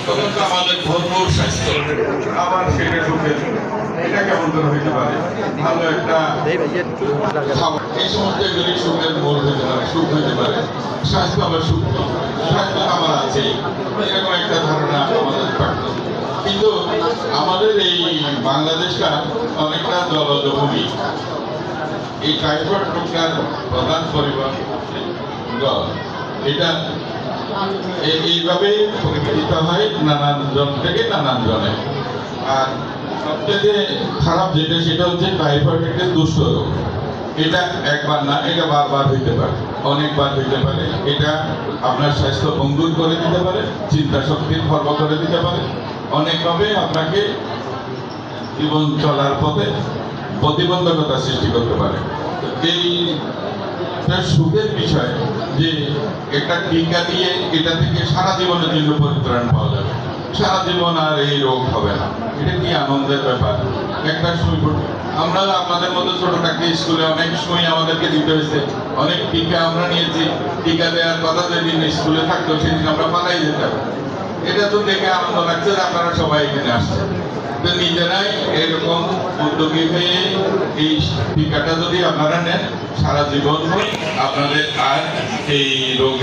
তখন তো আমাদের ভরপুর স্বাস্থ্য, আবার সেটা সুখের, এটা কেমন করে হইতে পারে? ভালো একটা খাবার, এই সমস্ত এগুলি সুখের মূল হইতে পারে, সুখ হইতে পারে। স্বাস্থ্য আবার সুখ, স্বাস্থ্য আমার আছে, এরকম একটা ধারণা আমাদের থাকতো। কিন্তু আমাদের এই বাংলাদেশটা অনেকটা জলজ ভূমি। এই টাইফয়েড রোগটার প্রধান পরিবার এটা এইভাবে পরিচালিত হয় নানান জন থেকে নানান জনে। আর সবথেকে খারাপ যেটা সেটা হচ্ছে টাইফয়েড একটা দুষ্ট রোগ। এটা একবার না, এটা বারবার হইতে পারে, অনেকবার হইতে পারে। এটা আপনার স্বাস্থ্য ভঙ্গুর করে দিতে পারে, চিন্তা শক্তি খর্ব করে দিতে পারে, অনেকভাবে আপনাকে জীবন চলার পথে প্রতিবন্ধকতা সৃষ্টি করতে পারে। এই সুখের বিষয় যে একটা টিকা দিয়ে এটা থেকে সারা জীবনের জন্য পরিত্রাণ পাওয়া যাবে, সারা জীবন আর এই রোগ হবে না। এটা কি আনন্দের ব্যাপার! একটা সুই, আমরা আপনাদের মতো ছোট থাকতে স্কুলে অনেক সময় আমাদেরকে দিতে হয়েছে, অনেক টিকা আমরা নিয়েছি। টিকা দেওয়ার কথা যেদিন স্কুলে থাকতো সেদিন আমরা পালাই যেতাম। এটা তো দেখে আনন্দ লাগছে যে আপনারা সবাই এখানে আসছেন। তো নিজেরাই এরকম উদ্যোগী হয়ে এই টিকাটা যদি আপনারা নেন, সারা জীবন আপনাদের আর এই রোগ